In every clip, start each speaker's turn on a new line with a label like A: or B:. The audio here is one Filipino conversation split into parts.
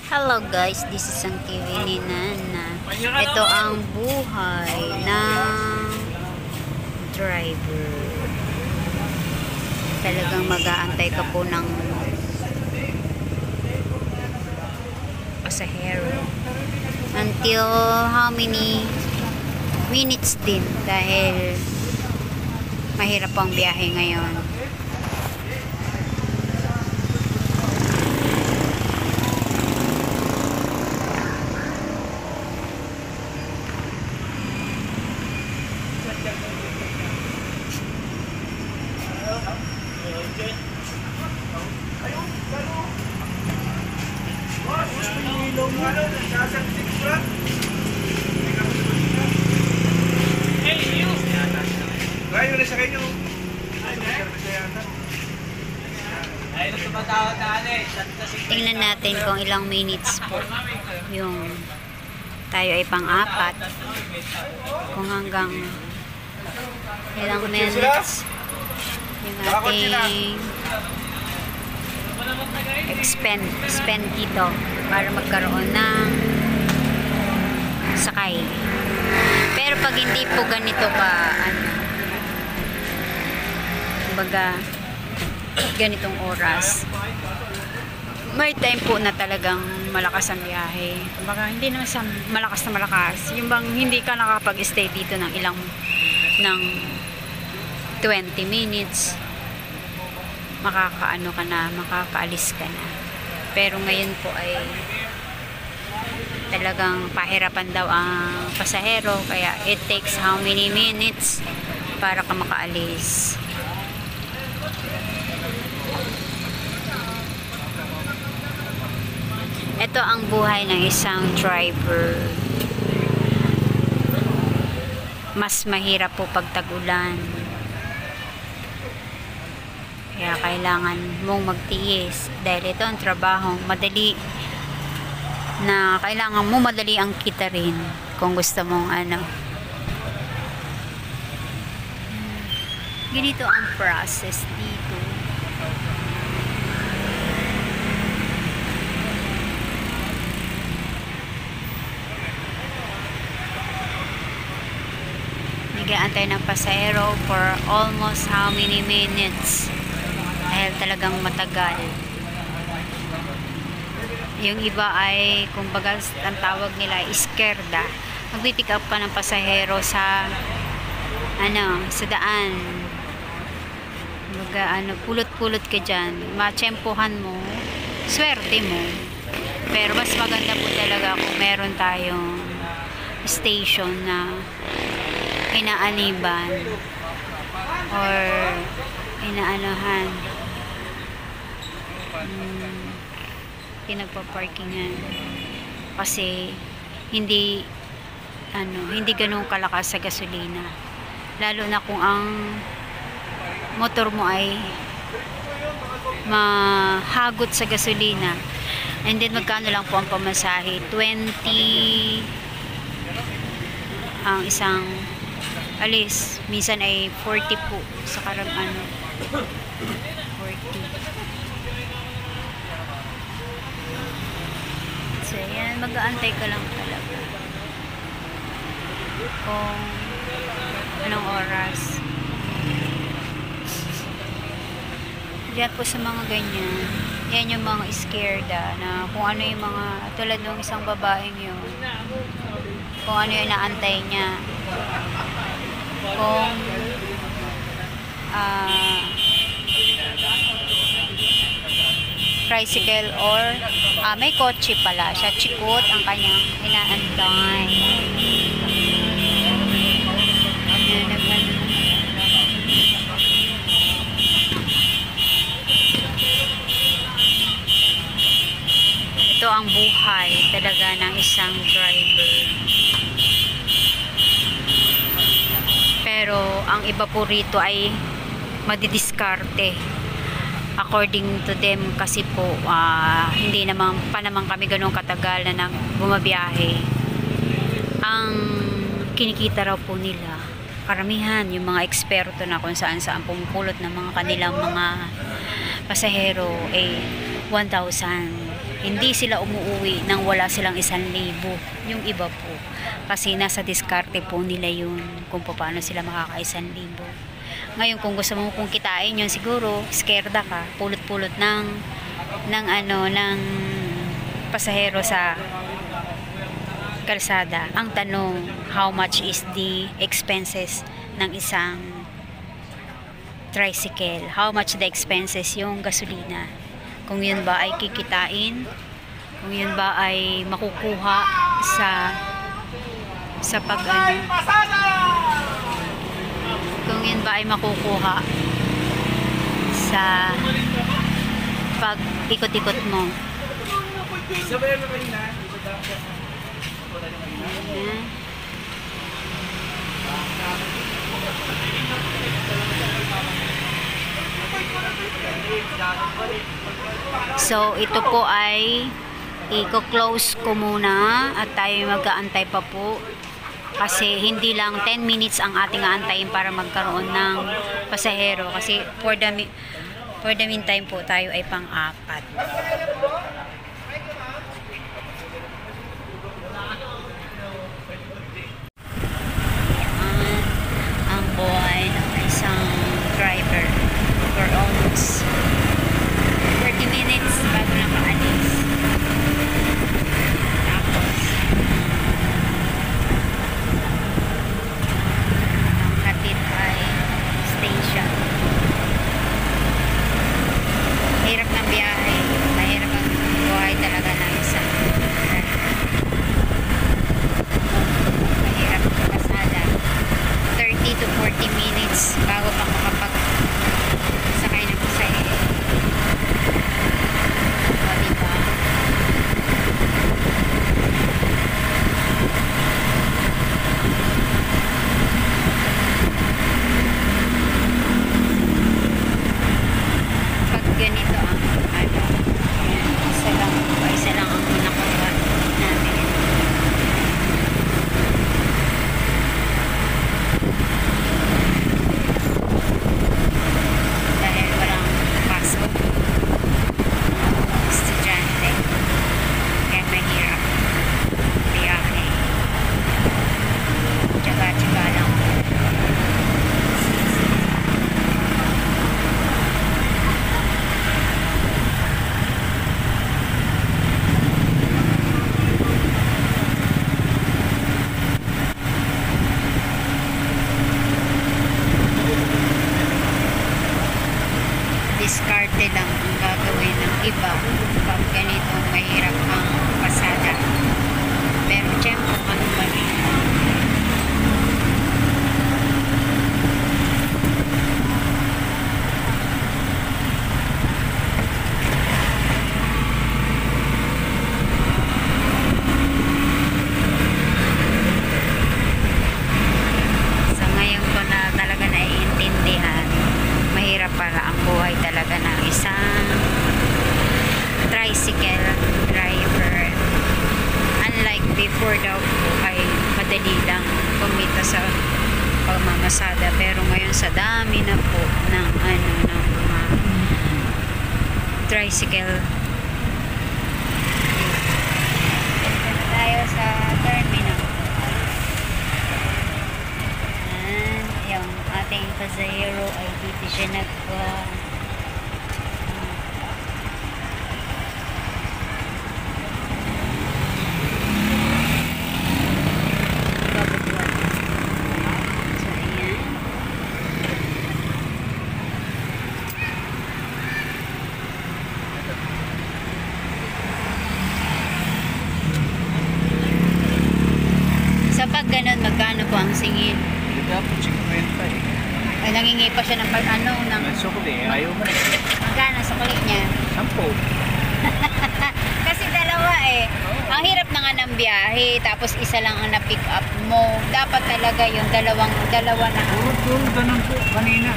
A: Hello guys, this is ang TV ni Nana. Ito ang buhay ng driver. Talagang mag-aantay ka po ng pasahero. Until how many minutes din dahil mahirap ang biyahe ngayon. Tingnan natin kung ilang minutes po yung tayo ay pang-apat, kung hanggang ilang minutes yung ating spend dito para magkaroon ng sakay. Pero pag hindi po ganito ka kumbaga ganitong oras, may time po na talagang malakas ang biyahe. Kumbaga hindi naman sa malakas na malakas, yung bang hindi ka nakapag-stay dito ng 20 minutes, makakaalis ka na. Pero ngayon po ay talagang pahirapan daw ang pasahero, kaya it takes how many minutes para ka makaalis. Ito ang buhay ng isang driver. Mas mahirap po pag tag-ulan. Kaya kailangan mong magtiis dahil ito ang trabaho madali na kailangan mo madali ang kita rin kung gusto mong ganito ang process dito. Nag-aantay ng pasahero for almost how many minutes dahil talagang matagal. Yung iba ay kumbaga ang tawag nila iskerda. Magpipick up ka ng pasahero sa sa daan. Pulot-pulot ka dyan, matsempohan mo, swerte mo. Pero mas maganda po talaga kung meron tayong station na inaaniban or inaanohan, pinagpaparkingan, kasi hindi ganun kalakas sa gasolina, lalo na kung ang motor mo ay mahagot sa gasolina. And then magkano lang po ang pamasahe? 20 ang isang alis, minsan ay 40 po sa 40. So yan, mag-aantay ka lang talaga kung anong oras. Diyan po sa mga ganyan, yan yung mga iskerda na kung ano yung mga tulad ng isang babaeng yun, kung ano yung naantay niya, kung tricycle or may kotse pala siya, chikot ang kanyang inaantay. Ito ang buhay talaga ng isang driver. Pero ang iba po rito ay madidiskarte according to them, kasi po hindi naman kami ganun katagal na bumabiyahe. Ang kinikita raw po nila, karamihan yung mga eksperto na kung saan pumupulot ng mga kanilang mga pasahero ay 1,000 Hindi sila umuwi nang wala silang 1,000. Yung iba po. Kasi nasa diskarte po nila yun kung paano sila makaka-1,000. Ngayon kung gusto mo kung kitain yun, siguro skerda ka, pulot-pulot ng pasahero sa kalsada. Ang tanong, how much is the expenses ng isang tricycle? How much the expenses yung gasolina? Kung yun ba ay kikitain, kung yun ba ay makukuha sa pag kung yun ba ay makukuha sa pag ikot-ikot mo. So ito po ay i-close ko muna at tayo mag-aantay pa po kasi hindi lang 10 minutes ang ating aantayin para magkaroon ng pasahero kasi for the meantime po tayo ay pang-apat. Ang buhay ng isang driver for almost 30 minutes bago nakaalis. Tapos ang hatid ay station. Hirap ng biyahe. Mahirap ang buhay talaga ng isang driver. Mahirap ang pasada. 30 to 40 minutes bago pa makapag sakay ng pasahero. O, diba? Pag ganito ang isa lang ang nakuha natin. Dahil walang pasok estudyante kaya mahirap biyahe, tsaga-tsaga lang. Diskarte lang ang gagawin ng iba pag ganito mahirap ang pasada. Pero tiyempo ano ba rin? So ngayon ko na talaga naiintindihan, mahirap para ang buhay talaga ng isang tricycle driver. Unlike before daw po ay madali lang kumita sa pagmamasada, pero ngayon sa dami na po ng ng mga tricycle. Tayo sa terminal. Yung ating pasahero ay dito siya babaguan. So ayan. Sa pag ganun, magkano po ang singil?
B: Dapat 50 eh.
A: Ay, nangingi pa siya ng ng
B: Sukli, ayaw mo na.
A: magkano sa kulit niya?
B: 10.
A: Kasi dalawa eh. Ang hirap na nga ng biyahe, tapos isa lang ang na-pick up mo. Dapat talaga yung dalawa na.
B: Puro ganun po kanina.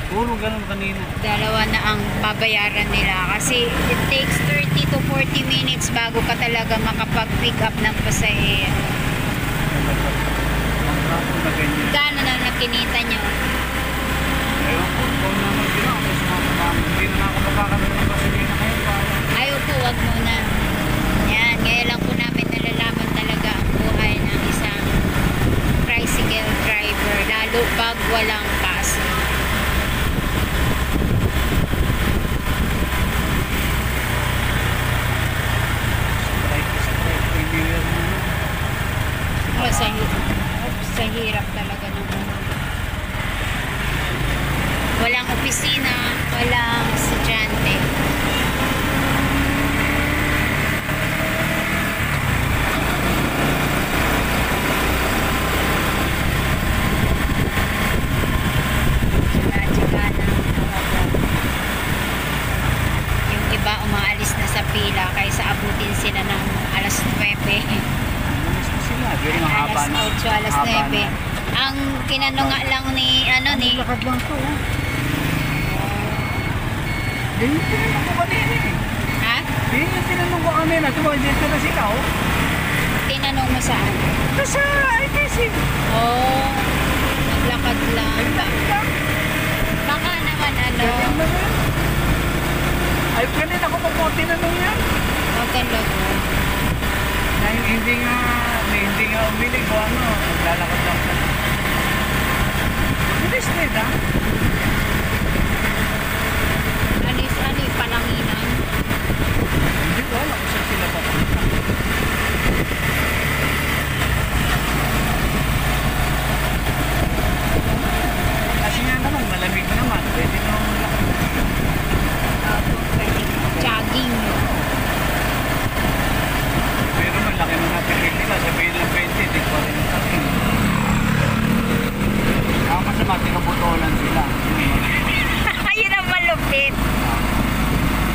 B: Puro ganun kanina.
A: Dalawa na ang babayaran nila. Kasi it takes 30 to 40 minutes bago ka talaga makapag-pick up ng pasahero.
B: Ang trapo na ganyan.
A: Gaano na nakinita nyo?
B: Ayaw po, kung naman ginawa, kasi hindi na ako makakabili ng gasolina ngayon.
A: Ayaw po, wag muna. sa hirap talaga ng walang opisina, walang estudyante. Tsaka ng yung iba umaalis na sa pila kaysa abutin sila ng alas 9.
B: Alas na sila. Pero mahaba
A: Alas
B: na.
A: 8, alas
B: Mahaba
A: 9.
B: na.
A: Ang kinano nga lang ni,
B: Lakad lang to. Yan yung tinanong ko kanina eh.
A: ha?
B: Yan yung tinanong ko kanina. Diba, dito na sila oh.
A: Tinanong mo saan?
B: Nasa ITC.
A: Oh, naglakad lang.
B: Nagdaan lang.
A: Baka naman
B: Ganyan na rin. Ay, kanina ko pa po tinanong yan.
A: magkalago.
B: Na hindi nga umilig o ano. Naglalakad lang siya. Bilis din ha.
A: Ano yung palanginan?
B: Hindi ko alam kung saan sila papunta. Kasi nga naman, malamig naman. Pwede naman lakad.
A: Pwede jogging.
B: Pero malaki na natin nila. Sabihin lang 20, di pa rin yung takin. Ang masama, tinubutolan sila.
A: Ayun ang malupit.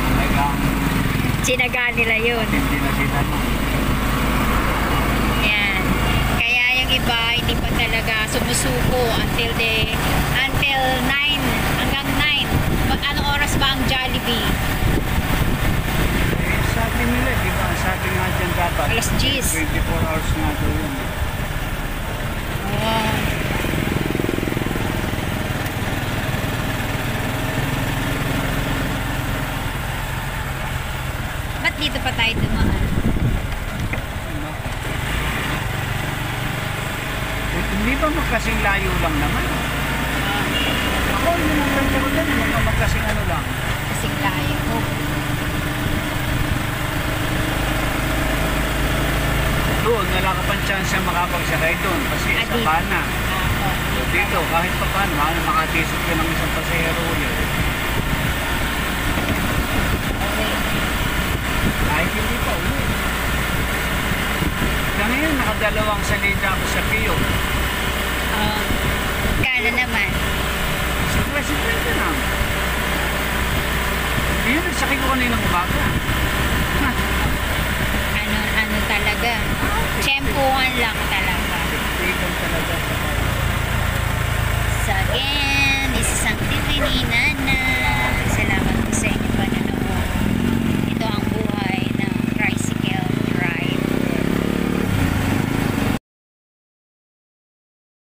B: Talagang
A: Sinaga nila yun.
B: hindi na sila.
A: Yan. Kaya yung iba hindi pa talaga sumusuko until 9 hanggang 9. Anong oras ba ang Jollibee?
B: Eh, sabi nila, di ba? Sabi nga dyan dapat.
A: Alas 10.
B: 24 hours nga daw yun.
A: Oh. Ba't dito pa tayo dumaan?
B: Ano? Eh, hindi ba magkasing layo lang naman? Ako, yun ang ganda ko dyan. Mga magkasing ano lang.
A: Kasing layo.
B: Doon, wala ka pang chance na makapagsakay doon kasi
A: Ah,
B: sa
A: dito.
B: pana.
A: Ah,
B: So, dito, kahit pa paano, makatisip ka ng isang pasahero ulit.
A: okay.
B: Kahit hindi pa ulit. Sa ngayon, nakadalawang salida ako sa Pio.
A: Kano naman?
B: Sa presidente na. Yun, nagsakay ko kaninang umaga.
A: Ano talaga? Tsempuhan lang talaga.
B: Ikaw talaga sa
A: So again, this is ang TV ni Nana.